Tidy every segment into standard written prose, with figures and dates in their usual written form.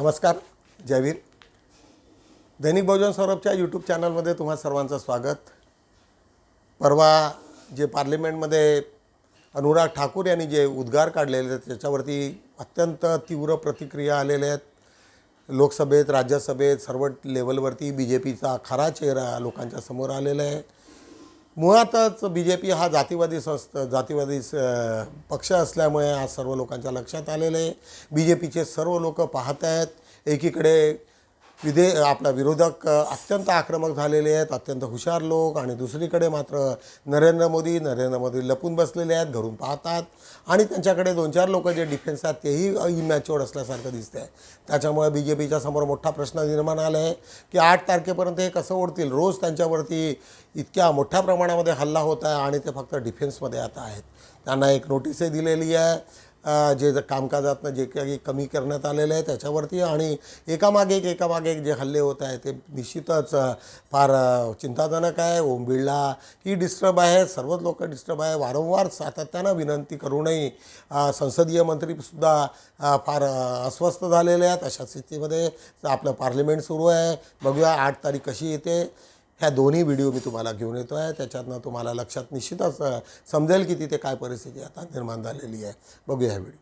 नमस्कार, जयवीर. दैनिक बहुजन सौरभच्या यूट्यूब चॅनलमध्ये तुम्हा सर्वांचं स्वागत. परवा जे पार्लिमेंटमध्ये अनुराग ठाकूर यांनी जे उद्गार काढलेले आहेत त्याच्यावरती अत्यंत तीव्र प्रतिक्रिया आलेल्या आहेत. लोकसभेत, राज्यसभेत सर्व लेवलवरती बी जे पीचा खरा चेहरा लोकांच्या समोर आलेला आहे. मुळातच बी जे पी हा जातीवादी पक्ष असल्यामुळे आज सर्व लोकांच्या लक्षात आलेलं आहे. बी जे पीचे सर्व लोक पाहत आहेत. एकीकडे आपला विरोधक अत्यंत आक्रमक झालेले आहेत, अत्यंत हुशार लोक, आणि दुसरीकडे मात्र नरेंद्र मोदी लपून बसलेले आहेत, घरून पाहतात. आणि त्यांच्याकडे 2-4 लोक जे डिफेन्स आहेत तेही इमॅच्युअर्ड असल्यासारखं दिसतं आहे. त्याच्यामुळे बी जे पीच्या समोर मोठा प्रश्न निर्माण आला आहे की 8 तारखेपर्यंत हे कसं ओढतील. रोज त्यांच्यावरती इतक्या मोठ्या प्रमाणामध्ये हल्ला होत आहे आणि ते फक्त डिफेन्समध्ये आता आहेत. त्यांना एक नोटीसही दिलेली आहे जे कामकाजातनं जे काही कमी करण्यात आलेलं आहे त्याच्यावरती, आणि एकामागे एक जे हल्ले होत आहे ते निश्चितच फार चिंताजनक आहे. ओम बिर्ला ही डिस्टर्ब आहे, सर्वच लोक डिस्टर्ब आहे. वारंवार सातत्यानं विनंती करूनही संसदीय मंत्रीसुद्धा फार अस्वस्थ झालेले आहेत. अशा स्थितीमध्ये आपलं पार्लिमेंट सुरू आहे. बघूया 8 तारीख कशी येते. ह्या दोन्ही व्हिडिओ मी तुम्हाला घेऊन येतो आहे. त्याच्यातनं तुम्हाला लक्षात निश्चितच समजेल की तिथे काय परिस्थिती आता निर्माण झालेली आहे. बघूया हा व्हिडिओ.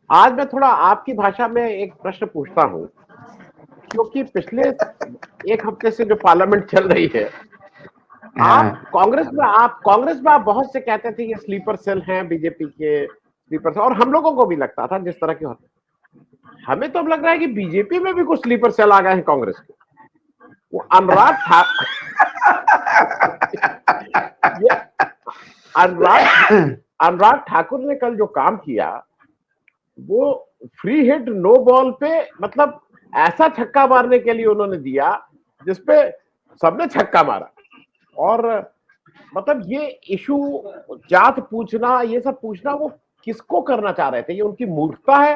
आज मैं थोड़ा आपकी भाषा में एक प्रश्न पूछता हूं, क्योंकि पिछले 1 हफ्ते से जो पार्लियामेंट चल रही है, आप कांग्रेस में आप बहुत से कहते थे ये स्लीपर सेल हैं बीजेपी के स्लीपर सेल, और हम लोगों को भी लगता था जिस तरह के होते. हमें तो अब लग रहा है कि बीजेपी में भी कुछ स्लीपर सेल आ गए हैं कांग्रेस के. वो अनुराग ठाकुर ने कल जो काम किया वो फ्री हिट नो बॉल पे, मतलब ऐसा छक्का मारने के लिए उन्होंने दिया जिसपे सबने छक्का मारा. और मतलब ये इशू जात पूछना, ये सब पूछना, वो किसको करना चाह रहे थे? ये उनकी मूर्खता है,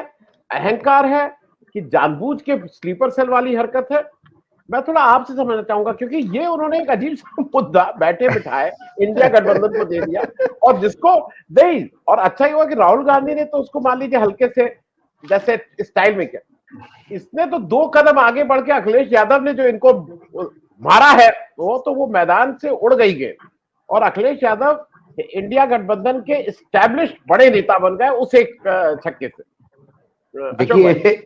अहंकार है, कि जानबूझ के स्लीपर सेल वाली हरकत है? मैं थोड़ा आपसे समझना चाहूंगा, क्योंकि ये उन्होंने एक अजीब सा मुद्दा बैठे बिठाए इंडिया गठबंधन को दे दिया, और जिसको नहीं, और अच्छा ही हुआ कि राहुल गांधी ने तो उसको मान लीजिए हल्के से जैसे स्टाइल में किया. इसने तो 2 कदम आगे बढ़ के अखिलेश यादव ने जो इनको मारा है वो मैदान से उड़ गई गेंद, और अखिलेश यादव इंडिया गठबंधन के एस्टैब्लिश बड़े नेता बन गए उस एक छक्के से. देखिए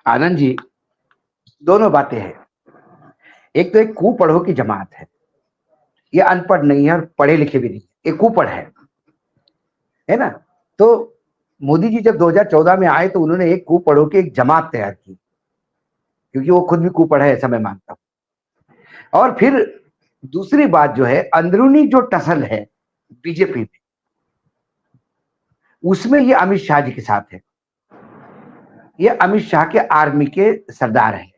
आनंद जी, दोनों बातें हैं. एक तो एक कुपढ़ों की जमात है, ये अनपढ़ नहीं है और पढ़े लिखे भी नहीं, एक कुपढ़ है ना. तो मोदी जी जब 2014 में आए तो उन्होंने एक कुपढ़ों की एक जमात तैयार की, क्योंकि वो खुद भी कुपढ़ है ऐसा मैं मानता हूं. और फिर दूसरी बात जो है, अंदरूनी जो टसल है बीजेपी में, उसमें ये अमित शाह जी के साथ है. ये अमित शाह के आर्मी के सरदार हैं.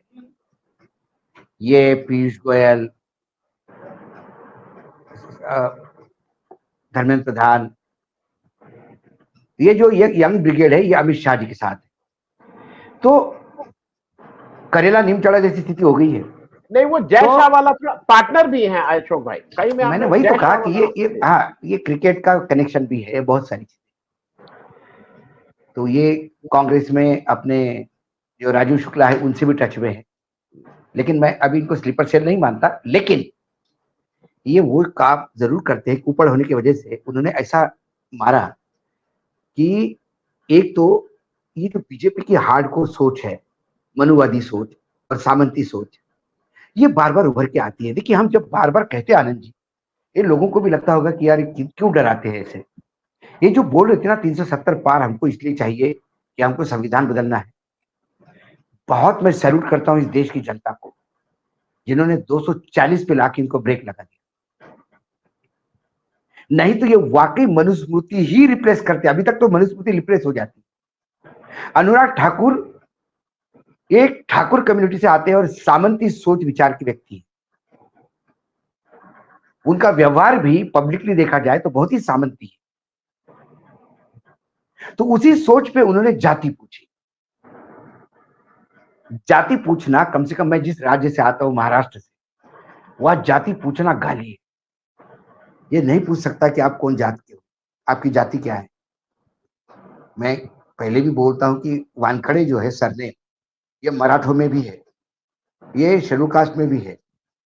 ये पीयूष गोयल, धर्मेंद्र प्रधान, ये जो ये यंग ब्रिगेड है, ये अमित शाह जी के साथ है. तो करेला नीम चढ़ा जैसी स्थिति हो गई है. नहीं, वो जय शाह वाला पार्टनर भी है अशोक भाई. कहीं में मैंने वही तो कहा कि ये क्रिकेट का कनेक्शन भी है, बहुत सारी चीजें. तो ये कांग्रेस में अपने जो राजू शुक्ला है उनसे भी टच में है, लेकिन मैं अभी इनको स्लीपर सेल नहीं मानता. लेकिन ये वो काम जरूर करते हैं. ऊपर होने की वजह से उन्होंने ऐसा मारा कि एक तो ये जो बीजेपी की हार्डकोर सोच है, मनुवादी सोच और सामंती सोच, ये बार बार उभर के आती है. देखिए, हम जब बार बार कहते हैं आनंद जी, ये लोगों को भी लगता होगा कि यार क्यों डराते हैं ऐसे. ये जो बोल रहे थे ना 370 पार हमको इसलिए चाहिए कि हमको संविधान बदलना है, बहुत मैं सैल्यूट करता हूं इस देश की जनता को जिन्होंने 240 पे लाके इनको ब्रेक लगा दिया. नहीं तो ये वाकई मनुस्मृति ही रिप्लेस करते. अभी तक तो मनुस्मृति रिप्लेस हो जाती. अनुराग ठाकुर एक ठाकुर कम्युनिटी से आते हैं और सामंती सोच विचार के व्यक्ति हैं. उनका व्यवहार भी पब्लिकली देखा जाए तो बहुत ही सामंती है. तो उसी सोच पे उन्होंने जाति पूछी. जाति पूछना, कम से कम मैं जिस राज्य से आता हूं महाराष्ट्र से, वह जाति पूछना गाली है. ये नहीं पूछ सकता कि आप कौन जात के हो, आपकी जाति क्या है. मैं पहले भी बोलता हूं कि वानखड़े जो है सरनेम, ये मराठों में भी है, ये शेड्यूल कास्ट में भी है,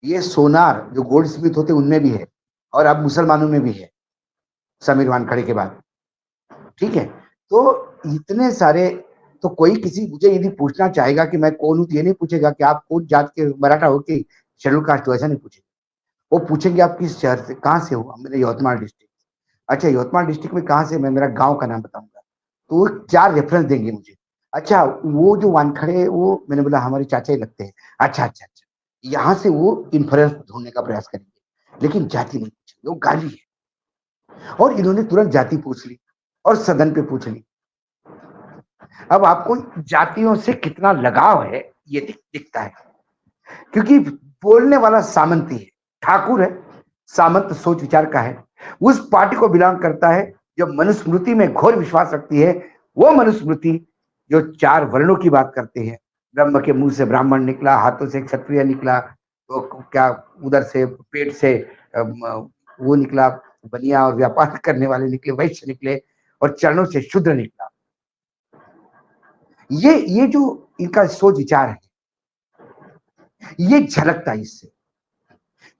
ये सोनार जो गोल्ड स्मिथ होते उनमें भी है, और अब मुसलमानों में भी है समीर वानखड़े के बाद। ठीक है, तो इतने सारे, तो कोई किसी मुझे यदि पूछना चाहेगा कि मैं कौन हूं, तो ये नहीं पूछेगा कि आप कौन जात के मराठा हो कि शेड्यूल कास्ट हो, ऐसा नहीं पूछेगा। वो पूछेंगे आप किस शहर से, कहाँ से हो, मेरे यवतमाल डिस्ट्रिक्ट। अच्छा, यवतमाल डिस्ट्रिक्ट में कहाँ से, मैं मेरा गांव का नाम बताऊंगा, तो वो 4 रेफरेंस देंगे मुझे। अच्छा, वो जो वानखड़े, वो मैंने बोला हमारे चाचा ही लगते हैं। अच्छा अच्छा अच्छा, यहाँ से वो इन्फ्लुएंस ढूंढने का प्रयास करेंगे, लेकिन जाति नहीं पूछेंगे, वो गाली है। और इन्होंने तुरंत जाति पूछ ली और सदन पे पूछ ली। अब आपको जातियों से कितना लगाव है ये दिखता है, क्योंकि बोलने वाला सामंती है, ठाकुर है, सामंत सोच विचार का है, उस पार्टी को बिलोंग करता है जो मनुस्मृति में घोर विश्वास रखती है। वो मनुस्मृति जो 4 वर्णों की बात करते हैं, ब्रह्म के मुंह से ब्राह्मण निकला, हाथों से क्षत्रिय निकला, तो क्या उधर से पेट से वो निकला, बनिया और व्यापार करने वाले निकले, वैश्य निकले, और चरणों से शूद्र निकला। ये जो इनका सोच विचार है, ये झलकता है इससे।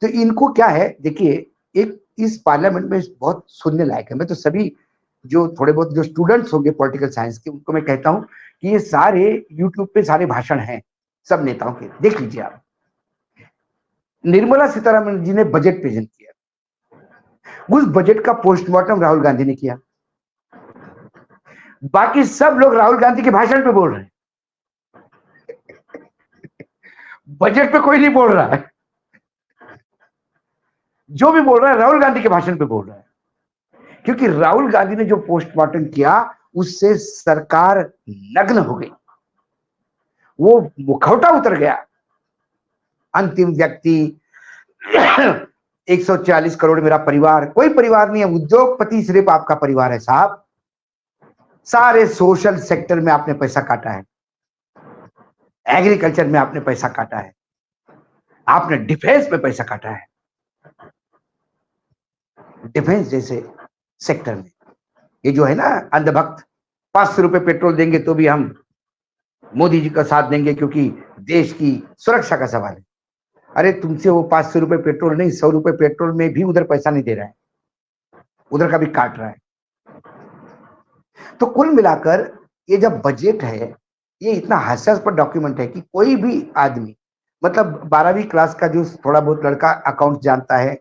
तो इनको क्या है, देखिए, एक इस पार्लियामेंट में बहुत सुनने लायक है। मैं तो सभी जो थोड़े बहुत जो स्टूडेंट्स होंगे पॉलिटिकल साइंस के, उनको मैं कहता हूं कि ये सारे यूट्यूब पे सारे भाषण हैं सब नेताओं के, देख लीजिए आप। निर्मला सीतारमण जी ने बजट प्रेजेंट किया, उस बजट का पोस्टमार्टम राहुल गांधी ने किया। बाकी सब लोग राहुल गांधी के भाषण पे बोल रहे हैं, बजट पे कोई नहीं बोल रहा है। जो भी बोल रहा है राहुल गांधी के भाषण पे बोल रहा है, क्योंकि राहुल गांधी ने जो पोस्टमार्टम किया उससे सरकार नग्न हो गई, वो मुखौटा उतर गया। अंतिम व्यक्ति 140 करोड़ मेरा परिवार, कोई परिवार नहीं है, उद्योगपति सिर्फ आपका परिवार है साहब। सारे सोशल सेक्टर में आपने पैसा काटा है, एग्रीकल्चर में आपने पैसा काटा है, आपने डिफेंस में पैसा काटा है। डिफेंस जैसे सेक्टर में ये जो है ना अंधभक्त, 500 रुपए पेट्रोल देंगे तो भी हम मोदी जी का साथ देंगे क्योंकि देश की सुरक्षा का सवाल है। अरे तुमसे वो 500 रुपए पेट्रोल नहीं, 100 रुपए पेट्रोल में भी उधर पैसा नहीं दे रहा है, उधर का भी काट रहा है। तो कुल मिलाकर ये जब बजट है, ये इतना हास्यास्पद डॉक्यूमेंट है कि कोई भी आदमी, मतलब 12वीं क्लास का जो थोड़ा बहुत लड़का अकाउंट जानता है,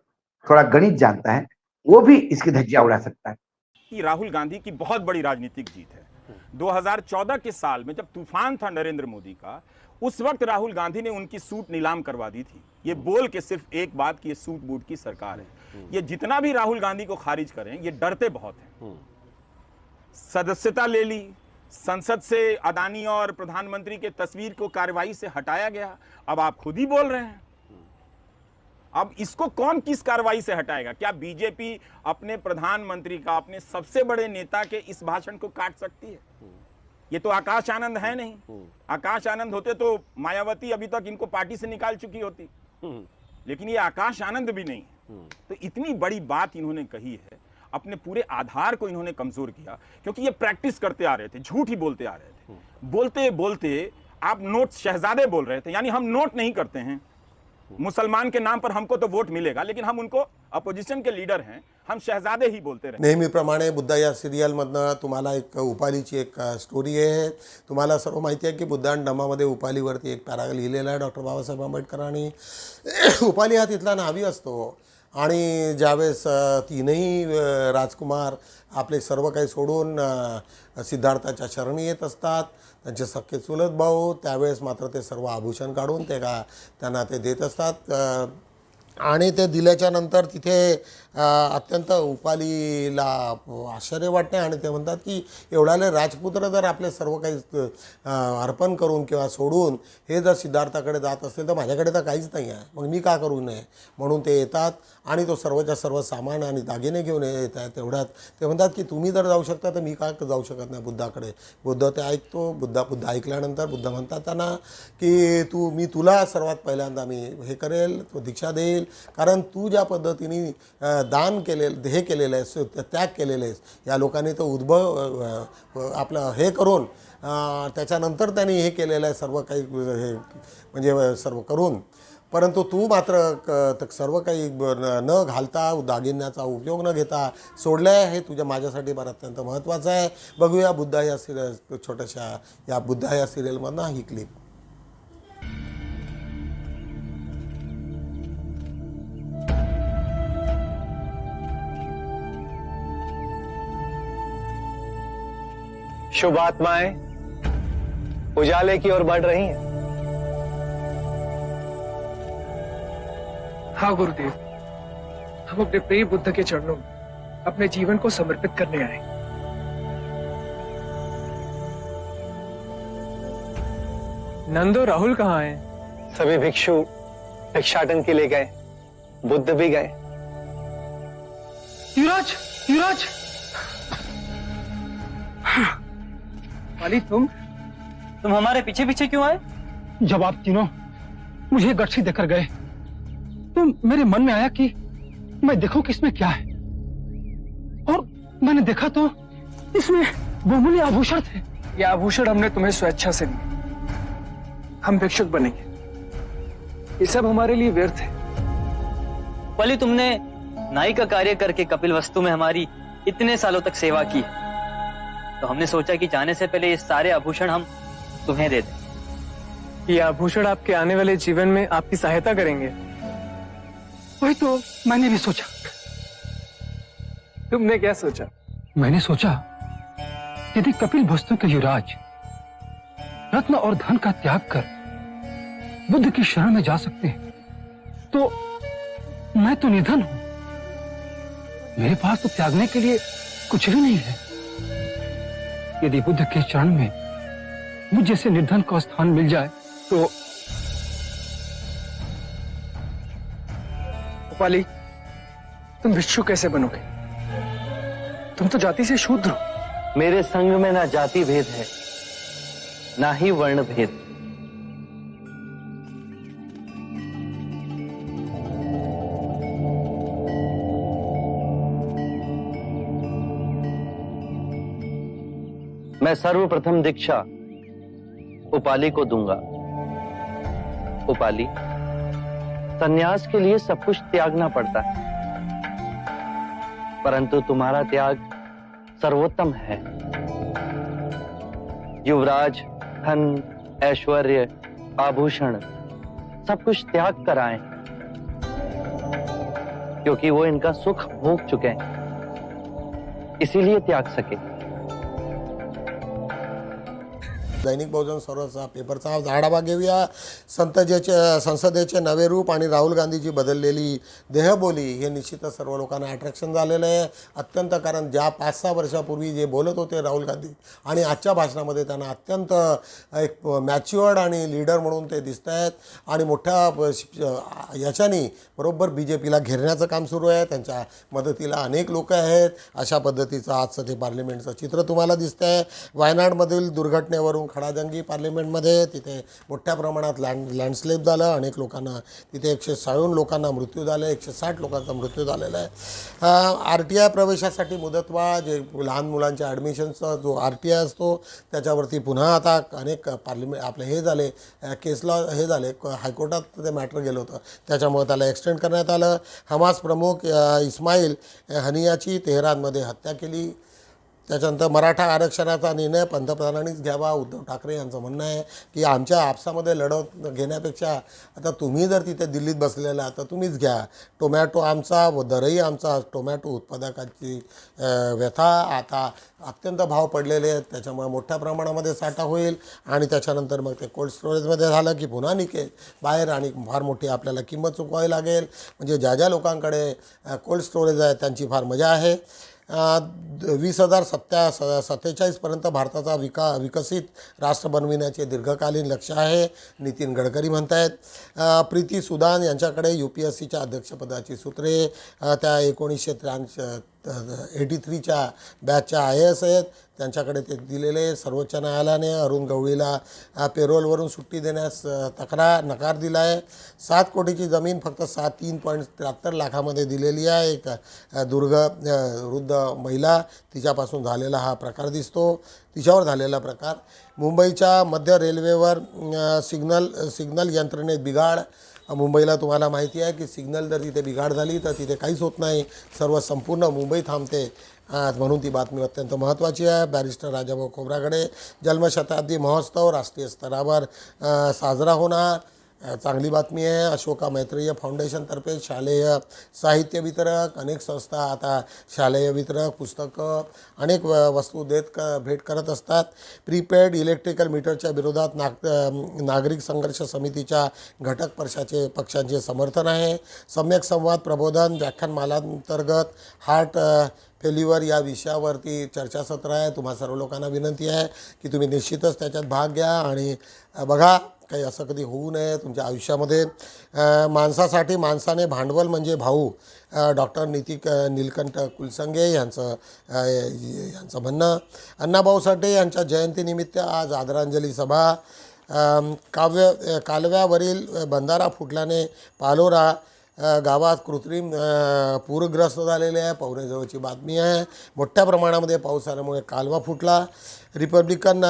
थोड़ा गणित जानता है, वो भी इसकी धज्जियां उड़ा सकता है। कि राहुल गांधी की बहुत बड़ी राजनीतिक जीत है। 2014 के साल में जब तूफान था नरेंद्र मोदी का, उस वक्त राहुल गांधी ने उनकी सूट नीलाम करवा दी थी, ये बोल के सिर्फ एक बात कि ये सूट बूट की सरकार है। ये जितना भी राहुल गांधी को खारिज करें, ये डरते बहुत हैं। सदस्यता ले ली, संसद से अदानी और प्रधानमंत्री के तस्वीर को कार्रवाई से हटाया गया, अब आप खुद ही बोल रहे हैं। अब इसको कौन किस कार्रवाई से हटाएगा? क्या बीजेपी अपने प्रधानमंत्री का, अपने सबसे बड़े नेता के इस भाषण को काट सकती है? ये तो आकाश आनंद है नहीं। आकाश आनंद होते तो मायावती अभी तक इनको पार्टी से निकाल चुकी होती, लेकिन ये आकाश आनंद भी नहीं है। तो इतनी बड़ी बात इन्होंने कही है, अपने पूरे आधार को इन्होंने कमजोर किया, क्योंकि ये प्रैक्टिस करते आ रहे थे, झूठ ही बोलते आ रहे थे। बोलते बोलते आप नोट शहजादे बोल रहे थे, यानी हम नोट नहीं करते हैं, मुसलमान के नाम पर हमको तो वोट मिलेगा, लेकिन हम उनको अपोजिशन के लीडर हैं, हम शहजादे ही बोलते रहे। नेहमीप्रमाणे बुद्धा या सिरियलमधनं तुम्हाला एक उपालीची एक स्टोरी आहे। तुम्हाला सर्व माहिती आहे की बुद्ध आणि धम्मामध्ये उपालीवरती एक पॅरा लिहिलेला आहे डॉक्टर बाबासाहेब आंबेडकरांनी। उपाली हा तिथला नावी असतो आणि ज्यावेळेस तीनही राजकुमार आपले सर्व काही सोडून सिद्धार्थाच्या शरणी येत असतात, त्यांचे सख्खे चुलत भाऊ, त्यावेळेस मात्र ते सर्व आभूषण काढून त्यांना ते देत असतात आणि ते दिल्याच्या नंतर तिथे अत्यंत उपालीला आश्चर्य वाटते आणि ते म्हणतात की एवढाले राजपुत्र जर आपले सर्व काही अर्पण करून किंवा सोडून हे जर सिद्धार्थाकडे जात असतील तर माझ्याकडे तर काहीच नाही आहे, मग मी का करू नये? म्हणून ते येतात आणि तो सर्वच्या सर्व सामान आणि दागिने घेऊन येत आहेत। तेवढ्यात ते म्हणतात की तुम्ही जर जाऊ शकता तर मी का जाऊ शकत नाही बुद्धाकडे? बुद्ध ते ऐकतो, बुद्ध ऐकल्यानंतर बुद्ध म्हणतात त्यांना की मी तुला सर्वात पहिल्यांदा मी हे करेल, तो दीक्षा देईल, कारण तू ज्या पद्धतीने दान केलेलं हे केलेलं आहेस, त्याग केलेलं आहेस, या लोकांनी तो आपलं हे करून त्याच्यानंतर त्यांनी हे केलेलं आहे सर्व काही हे म्हणजे सर्व करून, परंतु तू मात्र सर्व काही न घालता दागिन्याचा उपयोग न घेता सोडलं आहे. हे तुझ्या माझ्यासाठी फार अत्यंत महत्त्वाचं आहे. बघूया बुद्धा या छोट्याशा या बुद्धा या सिरियलमधनं ही क्लिप. शुभ आत्माएं उजाले की ओर बढ़ रही हैं. हाँ गुरुदेव, हम अपने प्रिय बुद्ध के चरणों में अपने जीवन को समर्पित करने आए. नंदो राहुल कहाँ हैं? सभी भिक्षु भिक्षाटन के लिए गए, बुद्ध भी गए. युवराज, युवराज! वाली तुम हमारे पीछे पीछे क्यों आए? जब आप तीनों मुझे गठरी देकर गए तो मेरे मन में आया कि मैं देखूं कि इसमें क्या है, और मैंने देखा तो इसमें बहुमूल्य आभूषण थे. ये आभूषण हमने तुम्हें स्वेच्छा से दिए. हम भिक्षुक बनेंगे, ये सब हमारे लिए व्यर्थ है. पली, तुमने नाई का कार्य करके कपिल वस्तु में हमारी इतने सालों तक सेवा की है, तो हमने सोचा कि जाने से पहले ये सारे आभूषण हम तुम्हें दे दें. ये आभूषण आपके आने वाले जीवन में आपकी सहायता करेंगे. वही तो मैंने भी सोचा. तुमने क्या सोचा? मैंने सोचा यदि कपिल वस्तु के युवराज रत्न और धन का त्याग कर बुद्ध की शरण में जा सकते हैं, तो मैं तो निर्धन हूं. मेरे पास तो त्यागने के लिए कुछ भी नहीं है. यदि बुद्ध के चरण में मुझ जैसे निर्धन को स्थान मिल जाए तो. उपाली, तुम भिक्षु कैसे बनोगे? तुम तो जाति से शूद्र हो. मेरे संग में ना जाति भेद है, ना ही वर्ण भेद. मैं सर्वप्रथम दीक्षा उपाली को दूंगा. उपाली, संन्यास के लिए सब कुछ त्यागना पड़ता है, परंतु तुम्हारा त्याग सर्वोत्तम है. युवराज, धन, ऐश्वर्य, आभूषण सब कुछ त्याग कर आए, क्योंकि वो इनका सुख भोग चुके हैं, इसीलिए त्याग सके. दैनिक बहुजन स्वराज्याचा पेपरचा आज आढावा घेऊया. संसदेचे नवे रूप आणि राहुल गांधीची बदललेली देहबोली हे निश्चितच सर्व लोकांना अट्रॅक्शन झालेलं आहे अत्यंत. कारण ज्या 5-6 वर्षापूर्वी जे बोलत होते राहुल गांधी आणि आजच्या भाषणामध्ये त्यांना अत्यंत एक मॅच्युअर्ड आणि लीडर म्हणून ते दिसत आहेत आणि मोठ्या याच्यानी बरोबर BJPला घेरण्याचं काम सुरू आहे. त्यांच्या मदतीला अनेक लोक आहेत. अशा पद्धतीचं आजचं ते पार्लिमेंटचं चित्र तुम्हाला दिसतं आहे. वायनाडमधील दुर्घटनेवरून खडाजंगी पार्लिमेंटमध्ये तिथे मोठ्या प्रमाणात लँडस्लाइड झालं. अनेक लोकांना तिथे 157 लोकांना मृत्यू झाले, 160 लोकांचा मृत्यू झालेला आहे. RTI प्रवेशासाठी मुदतवाढ, जे लहान मुलांच्या ॲडमिशनचा जो RTI असतो त्याच्यावरती पुन्हा आता अनेक पार्लिमेंट आपले हे झाले केसला हे झाले हायकोर्टात ते मॅटर गेलं होतं, त्याच्यामुळे त्याला एक्सटेंड करण्यात आलं. हमास प्रमुख इस्माईल हनियाची तेहरानमध्ये हत्या केली. त्याच्यानंतर मराठा आरक्षणाचा निर्णय पंतप्रधानांनीच घ्यावा. उद्धव ठाकरे यांचं म्हणणं आहे की आमच्या आपसामध्ये लढत घेण्यापेक्षा आता तुम्ही जर तिथे दिल्लीत बसलेला तर तुम्हीच घ्या. टोमॅटो आमचा व दरही आमचा. टोमॅटो उत्पादकांची व्यथा आता अत्यंत भाव पडलेले आहेत, त्याच्यामुळे मोठ्या प्रमाणामध्ये साठा होईल आणि त्याच्यानंतर मग ते कोल्ड स्टोरेजमध्ये झालं की पुन्हा निघेल बाहेर आणि फार मोठी आपल्याला किंमत चुकवावी लागेल. म्हणजे ज्या ज्या लोकांकडे कोल्ड स्टोरेज आहे त्यांची फार मजा आहे. 2047 पर्यंत भारताचा विकसित राष्ट्र बनविण्याचे दीर्घकालीन लक्ष्य आहे, नितीन गडकरी म्हणत आहेत. प्रीती सुदान यांच्याकडे UPSCच्या अध्यक्षपदाची सूत्रे त्या 1983 83च्या बॅचच्या IAS आहेत, त्यांच्याकडे ते दिलेले. सर्वोच्च न्यायालयाने अरुण गवळीला पेरोलवरून सुट्टी देण्यास नकार दिला आहे. 7 कोटीची जमीन फक्त 3.73 लाखामध्ये दिलेली आहे. एक वृद्ध महिला, तिच्यापासून झालेला हा प्रकार दिसतो, तिच्यावर झालेला प्रकार. मुंबईच्या मध्य रेल्वेवर सिग्नल यंत्रणेत बिघाड. मुंबईला तुम्हाला माहिती आहे की सिग्नल जर तिथे बिघाड झाली तर तिथे काहीच होत नाही, संपूर्ण मुंबई थांबते. म्हणून ती बातमी अत्यंत महत्त्वाची आहे. बॅरिस्टर राजाभाऊ खोब्रागडे जन्मशताब्दी महोत्सव राष्ट्रीय स्तरावर साजरा होणार, चांगली बातमी आहे. अशोका मैत्रेय फाउंडेशनतर्फे शालेय साहित्य वितरक, अनेक संस्था आता शालेय वितरक पुस्तकं अनेक वस्तू भेट करत असतात. प्रीपेड इलेक्ट्रिकल मीटरच्या विरोधात नागरिक संघर्ष समितीच्या घटक पक्षांचे समर्थन आहे. सम्यक संवाद प्रबोधन व्याख्यानमालांतर्गत हार्ट फेल्युअर या विषयावरती चर्चासत्र आहे. तुम्हा सर्व लोकांना विनंती आहे की तुम्ही निश्चितच त्याच्यात भाग घ्या आणि बघा, काही असं कधी होऊ नये तुमच्या आयुष्यामध्ये. माणसासाठी माणसाने भांडवल म्हणजे भाऊ, डॉक्टर नीलकंठ कुलसंगे यांचं म्हणणं. अण्णाभाऊ साठे यांच्या जयंतीनिमित्त आज आदरांजली सभा. कालव्यावरील बंधारा फुटल्याने पालोरा गावात कृत्रिम पूरग्रस्त झालेले आहे. पवनेजवळची बातमी आहे. मोठ्या प्रमाणामध्ये पाऊस आल्यामुळे कालवा फुटला. रिपब्लिकन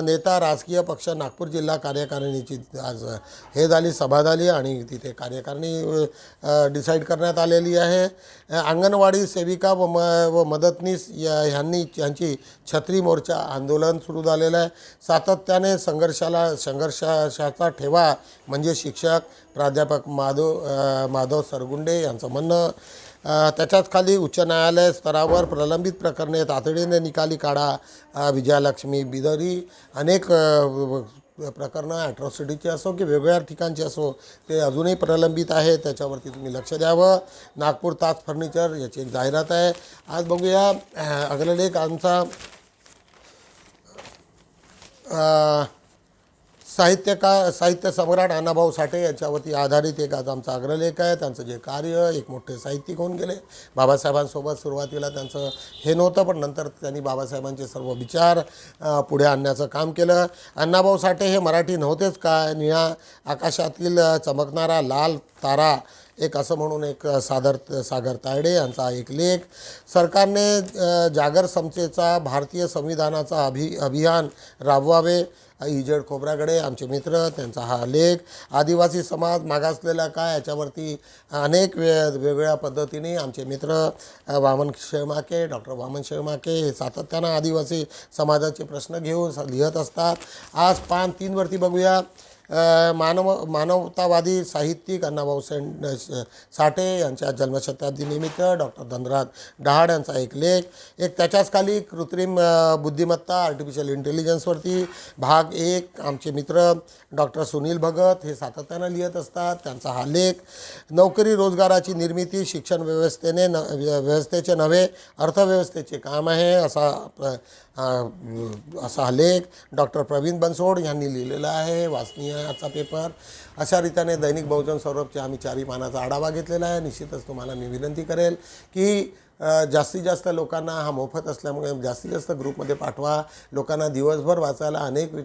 नेता राजकीय पक्ष नागपूर जिल्हा कार्यकारिणीची आज सभा झाली आणि तिथे कार्यकारिणी डिसाईड करण्यात आलेली आहे. अंगणवाडी सेविका व मदतनीस यांची छत्री मोर्चा आंदोलन सुरू झालेलं आहे. सातत्याने संघर्षाचा ठेवा म्हणजे शिक्षक प्राध्यापक माधव सरगुंडे यांचं म्हणणं. त्याच्याच खाली उच्च न्यायालय स्तरावर प्रलंबित प्रकरणे तातडीने निकाली काढा. विजयालक्ष्मी बिदरी. अनेक प्रकरणं ॲट्रॉसिटीची असो की वेगवेगळ्या ठिकाणची असो ते अजूनही प्रलंबित आहे, त्याच्यावरती तुम्ही लक्ष द्यावं. नागपूर ताज फर्निचर याची एक जाहिरात आहे. आज बघूया अग्रलेख आमचा साहित्य सम्राट अण्णाभाऊ साठे याच्यावरती आधारित एक आज आमचा अग्रलेख आहे. त्यांचं जे कार्य, एक मोठे साहित्यिक होऊन गेले. बाबासाहेबांसोबत सुरुवातीला त्यांचं हे नव्हतं, पण नंतर त्यांनी बाबासाहेबांचे सर्व विचार पुढे आणण्याचं काम केलं. अण्णाभाऊ साठे हे मराठी नव्हतेच का? निळ्या आकाशातील चमकणारा लाल तारा एक असं म्हणून एक सागर तायडे यांचा एक लेख. सरकारने जागर समतेचा भारतीय संविधानाचा अभियान राबवावे. इजेड खोब्रागडे आमचे मित्र, त्यांचा हा लेख. आदिवासी समाज मागासलेला काय याच्यावरती अनेक वेगवेगळ्या पद्धतीने आमचे मित्र डॉक्टर वामन शेळमाके हे सातत्यानं आदिवासी समाजाचे प्रश्न घेऊन लिहत असतात. आज पान 3 वरती बघूया. मानवतावादी साहित्यिक अण्णाभाऊ साठे यांच्या जन्मशताब्दीनिमित्त डॉक्टर धनराज डहाड यांचा एक लेख. एक त्याच्याच खाली कृत्रिम बुद्धिमत्ता आर्टिफिशियल इंटेलिजन्सवरती भाग 1 आमचे मित्र डॉक्टर सुनील भगत हे सातत्यानं लिहत असतात, त्यांचा हा लेख. नोकरी रोजगाराची निर्मिती शिक्षण व्यवस्थेचे नव्हे अर्थव्यवस्थेचे काम आहे असा हा लेख डॉक्टर प्रवीण बनसोड यांनी लिहिलेला आहे. वाचनीय आजचा पेपर. अशा रीतीने दैनिक बहुजन सौरभचे आम्ही 4 पानाचा आढावा घेतलेला आहे. निश्चितच तुम्हाला मी विनंती करेल की जास्तीत जास्त लोकांना हा मोफत असल्यामुळे जास्तीत जास्त ग्रुपमध्ये पाठवा. लोकांना दिवसभर वाचायला अनेक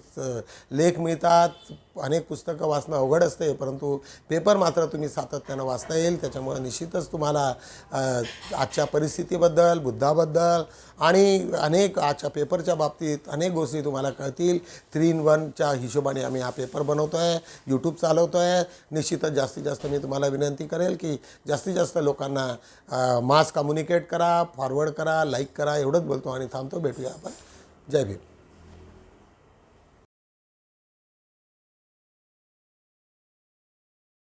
लेख मिळतात, अनेक पुस्तकं वाचणं अवघड असते, परंतु पेपर मात्र तुम्ही सातत्यानं वाचता येईल. त्याच्यामुळे निश्चितच तुम्हाला आजच्या परिस्थितीबद्दल, बुद्धाबद्दल आणि अनेक आजच्या पेपरच्या बाबतीत अनेक गोष्टी तुम्हाला कळतील. 3-in-1च्या हिशोबाने आम्ही हा पेपर बनवतो आहे, यूट्यूब चालवतो आहे. निश्चितच जास्तीत जास्त मी तुम्हाला विनंती करेल की जास्तीत जास्त लोकांना मास कम्युनिकेट करा, फॉरवर्ड करा, लाईक करा. एवढंच बोलतो आणि थांबतो. भेटूया आपण. जय भीम.